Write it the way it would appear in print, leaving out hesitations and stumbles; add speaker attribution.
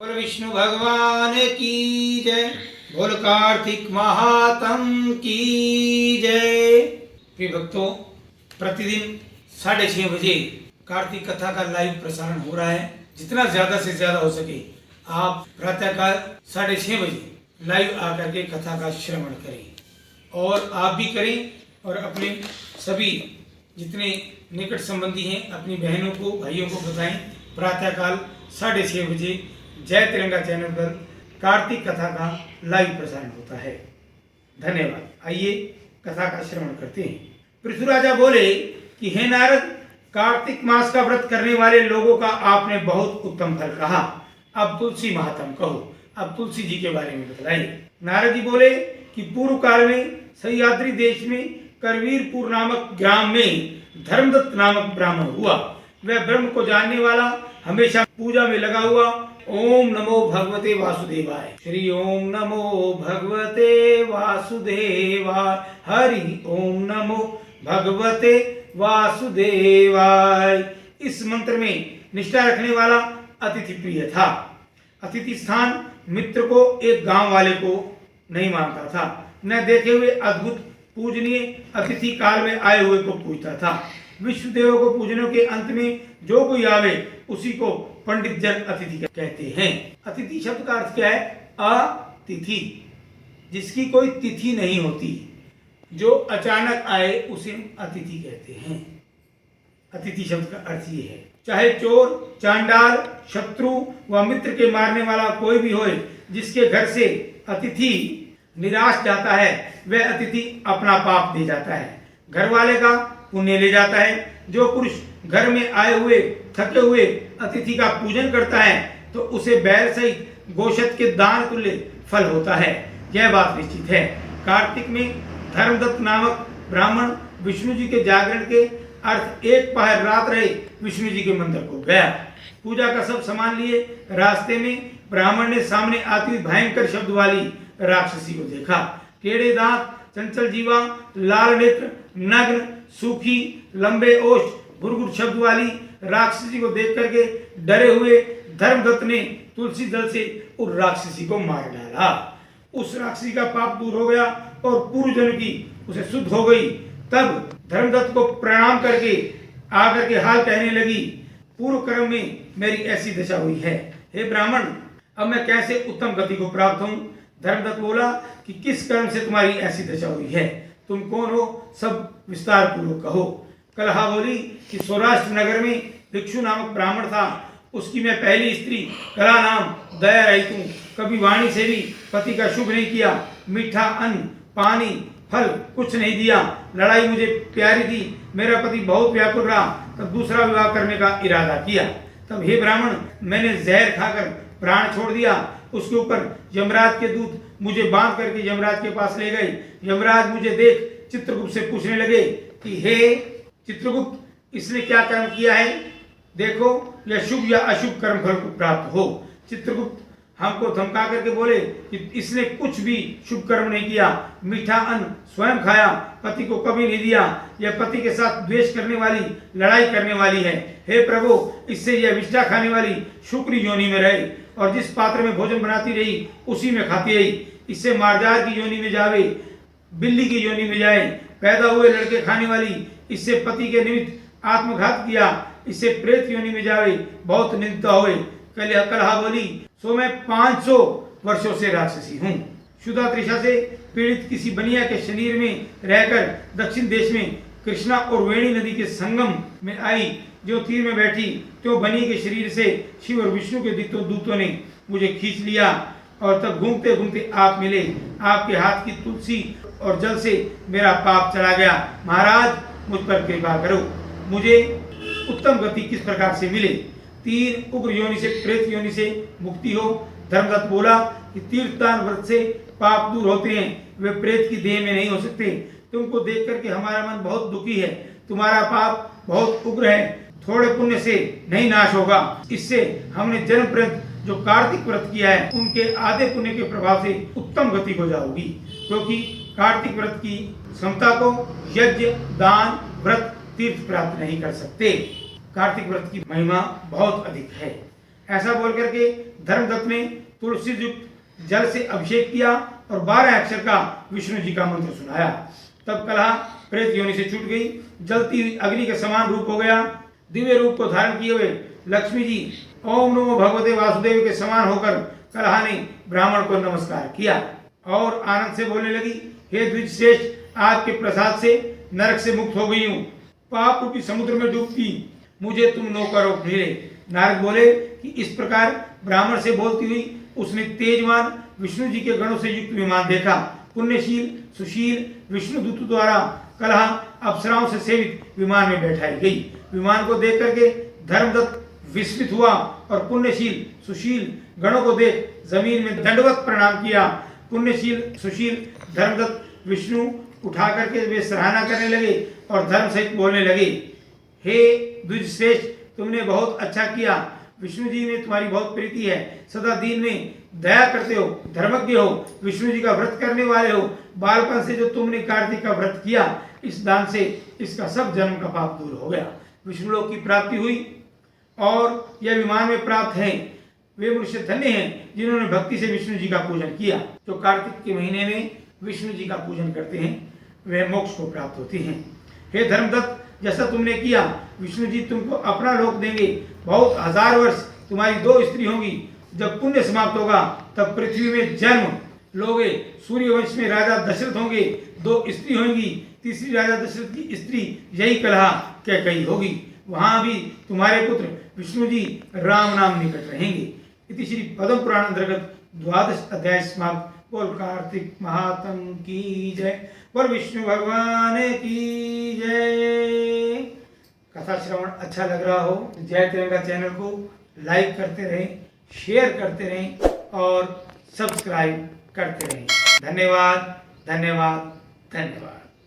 Speaker 1: बोल विष्णु भगवान की जय, बोल कार्तिक महात्म की जय। प्रिय भक्तों, प्रतिदिन 6:30 बजे कार्तिक कथा का लाइव प्रसारण हो रहा है। जितना ज्यादा से ज्यादा हो सके आप प्रातःकाल 6:30 बजे लाइव आकर के कथा का श्रवण करें और आप भी करें और अपने सभी जितने निकट संबंधी हैं अपनी बहनों को भाइयों को बताएं। प्रातःकाल 6:30 बजे जय तिरंगा चैनल पर कार्तिक कथा का लाइव प्रसारण होता है। धन्यवाद। आइए कथा का श्रवण करते हैं। पृथु राजा बोले कि हे नारद, कार्तिक मास का व्रत करने वाले लोगों का आपने बहुत उत्तम फल कहा। अब तुलसी महात्म कहो। अब तुलसी जी के बारे में बतलाइए। नारद जी बोले कि पूर्व काल में सह्याद्री देश में करवीरपुर नामक ग्राम में धर्मदत्त नामक ब्राह्मण हुआ। वह ब्रह्म को जानने वाला, हमेशा पूजा में लगा हुआ। ओम नमो भगवते वासुदेवाय। श्री ओम नमो भगवते वासुदेवाय। हरि ओम नमो भगवते वासुदेवाय। इस मंत्र में निष्ठा रखने वाला अतिथि प्रिय था। अतिथि स्थान मित्र को एक गांव वाले को नहीं मानता था। न देखे हुए अद्भुत पूजनीय अतिथि काल में आए हुए को पूजता था। विश्व देवों को पूजने के अंत में जो कोई आवे उसी को पंडित जन अतिथि कहते हैं। अतिथि शब्द का अर्थ क्या है? अतिथि, जिसकी कोई तिथि नहीं होती, जो अचानक आए उसे अतिथि कहते हैं। अतिथि शब्द का अर्थ ये है, चाहे चोर, चांडाल, शत्रु व मित्र के मारने वाला कोई भी होए, जिसके घर से अतिथि निराश जाता है वह अतिथि अपना पाप दे जाता है, घर वाले का पुण्य ले जाता है। जो पुरुष घर में आए हुए थके हुए अतिथि का पूजन करता है तो उसे बैल सहित गोशत के दान तुल्य फल होता है। यह बात निश्चित है। कार्तिक में धर्मदत्त नामक ब्राह्मण विष्णु जी के जागरण के अर्थ एक पहर रात रहे विष्णु जी के मंदिर को गया। पूजा का सब सामान लिए रास्ते में ब्राह्मण ने सामने आती हुई भयंकर शब्द वाली राक्षसी को देखा। टेढ़े दांत, चंचल जीवा, लाल नेत्र, नग्न, सूखी, लंबे ओष्ठ, गुरगुर शब्द वाली राक्षसी को देख करके डरे हुए धर्मदत्त ने तुलसी दल से उस राक्षसी को मार डाला। उस राक्षसी का पाप दूर हो गया और पूर्व जन्म की उसे शुद्ध हो गई। तब धर्मदत्त को प्रणाम करके आकर के हाल कहने लगी, पूर्व कर्म में मेरी ऐसी दशा हुई है। हे ब्राह्मण, अब मैं कैसे उत्तम गति को प्राप्त हूँ? धर्मदत्त बोला कि किस कर्म से तुम्हारी ऐसी दशा हुई है? तुम कौन हो? सब विस्तार पूर्वक कहो। कलहा बोली कि सौराष्ट्र नगर में भिक्षु नामक ब्राह्मण था। उसकी मैं पहली स्त्री कला नाम दया रहित हूँ। कभी वाणी से भी पति का शुभ नहीं किया। मीठा अन्न, पानी, फल कुछ नहीं दिया। लड़ाई मुझे प्यारी थी। मेरा पति बहुत व्याकुल रहा, तब दूसरा विवाह करने का इरादा किया। तब हे ब्राह्मण, मैंने जहर खाकर प्राण छोड़ दिया। उसके ऊपर यमराज के दूत मुझे बांध करके यमराज के पास ले गए। यमराज मुझे देख चित्रगुप्त से पूछने लगे कि हे चित्रगुप्त, इसने क्या कर्म किया है? देखो यह शुभ या अशुभ कर्म फल को प्राप्त हो। चित्रगुप्त हमको धमका करके बोले कि इसने कुछ भी शुभ कर्म नहीं किया। मीठा अन्न स्वयं खाया, पति को कभी नहीं दिया। यह पति के साथ द्वेष करने वाली, लड़ाई करने वाली है। हे प्रभु, इससे यह विष्ठा खाने वाली शुक्र योनि में रहे और जिस पात्र में भोजन बनाती रही उसी में खाती रही। इससे मार्जार की योनि में जावे, बिल्ली की योनि में जाए। पैदा हुए लड़के खाने वाली, इससे पति के निमित्त आत्मघात किया। इससे प्रेत योनि में जावे, बहुत निंदा होए। कलहा बोली, सो मैं 500 वर्षों से राक्षसी हूँ। क्षुधा तृषा से पीड़ित किसी बनिया के शरीर में रहकर दक्षिण देश में कृष्णा और वेणी नदी के संगम में आई। जो तीर में बैठी तो बनी के शरीर से शिव और विष्णु के दूतों ने मुझे खींच लिया और तब घूमते घूमते आप मिले। आपके हाथ की तुलसी और जल से मेरा पाप चला गया। महाराज, मुझ पर कृपा करो। मुझे उत्तम गति किस प्रकार से मिले? 3 उग्र योनि से, प्रेत योनि से मुक्ति हो। धर्मदत्त बोला कि तीर्थदान व्रत से पाप दूर होते हैं, वे प्रेत की देह में नहीं हो सकते। तुमको देख करके हमारा मन बहुत दुखी है। तुम्हारा पाप बहुत उग्र है, थोड़े पुण्य से नहीं नाश होगा। इससे हमने जन्म पर्यंत जो कार्तिक व्रत किया है उनके आधे पुण्य के प्रभाव से उत्तम गति हो जाओगी। क्योंकि कार्तिक व्रत की क्षमता को यज्ञ, दान, व्रत, तीर्थ प्राप्त नहीं कर सकते। कार्तिक व्रत की महिमा बहुत अधिक है। ऐसा बोल करके धर्मदत्त ने तुलसी युक्त जल से अभिषेक किया और 12 अक्षर का विष्णु जी का मंत्र सुनाया। तब कलहा प्रेत योनि से छूट गई, जलती हुई अग्नि के समान रूप हो गया। दिव्य रूप को धारण किए हुए लक्ष्मी जी ओम नमो भगवते वासुदेव के समान होकर कलहा ने ब्राह्मण को नमस्कार किया और आनंद से बोलने लगी, हे द्विजश्रेष्ठ, आपके प्रसाद से नरक से मुक्त हो गई हूँ, पाप रूपी समुद्र में डूबती मुझे तुम नौकर मिले। नारद बोले कि इस प्रकार ब्राह्मण से बोलती हुई उसने तेजवान विष्णु जी के गणों से युक्त विमान देखा। पुण्यशील सुशील विष्णुदूत द्वारा कलहा अप्सराओं से सेवित विमान में बैठाई गई। विमान को देख करके धर्मदत्त विस्मित हुआ और पुण्यशील सुशील गणों को देख जमीन में दंडवत प्रणाम किया। पुण्यशील सुशील धर्मदत्त विष्णु उठा करके वे सराहना करने लगे और धर्म सहित बोलने लगे, हे द्विजश्रेष्ठ, तुमने बहुत अच्छा किया। विष्णु जी में तुम्हारी बहुत प्रीति है, सदा दीन में दया करते हो, धर्मज्ञ हो, विष्णु जी का व्रत करने वाले हो। बालपन से जो तुमने कार्तिक का व्रत किया, इस दान से इसका सब जन्म का पाप दूर हो गया। विष्णु लोक की प्राप्ति हुई और यह विमान में प्राप्त है। वे मनुष्य धन्य हैं जिन्होंने भक्ति से विष्णु जी का पूजन किया। जो कार्तिक के महीने में विष्णु जी का पूजन करते हैं वे मोक्ष को प्राप्त होते हैं। हे धर्मदत्त, जैसा तुमने किया विष्णु जी तुमको अपना लोक देंगे। बहुत हजार वर्ष तुम्हारी 2 स्त्री होंगी। जब पुण्य समाप्त होगा तब पृथ्वी में जन्म लोगे। सूर्यवंश में राजा दशरथ होंगे, 2 स्त्री होंगी। तीसरी राजा दशरथ की स्त्री यही कलहा कैकेयी होगी। वहां भी तुम्हारे पुत्र विष्णु जी राम नाम निकट रहेंगे। इति श्री पद्म पुराण अंतर्गत 12 अध्याय समाप्त। बोल कार्तिक महात्म की जय, बोल विष्णु भगवान की जय। कथा श्रवण अच्छा लग रहा हो तो जय तिरंगा चैनल को लाइक करते रहें, शेयर करते रहें और सब्सक्राइब करते रहें। धन्यवाद धन्यवाद धन्यवाद।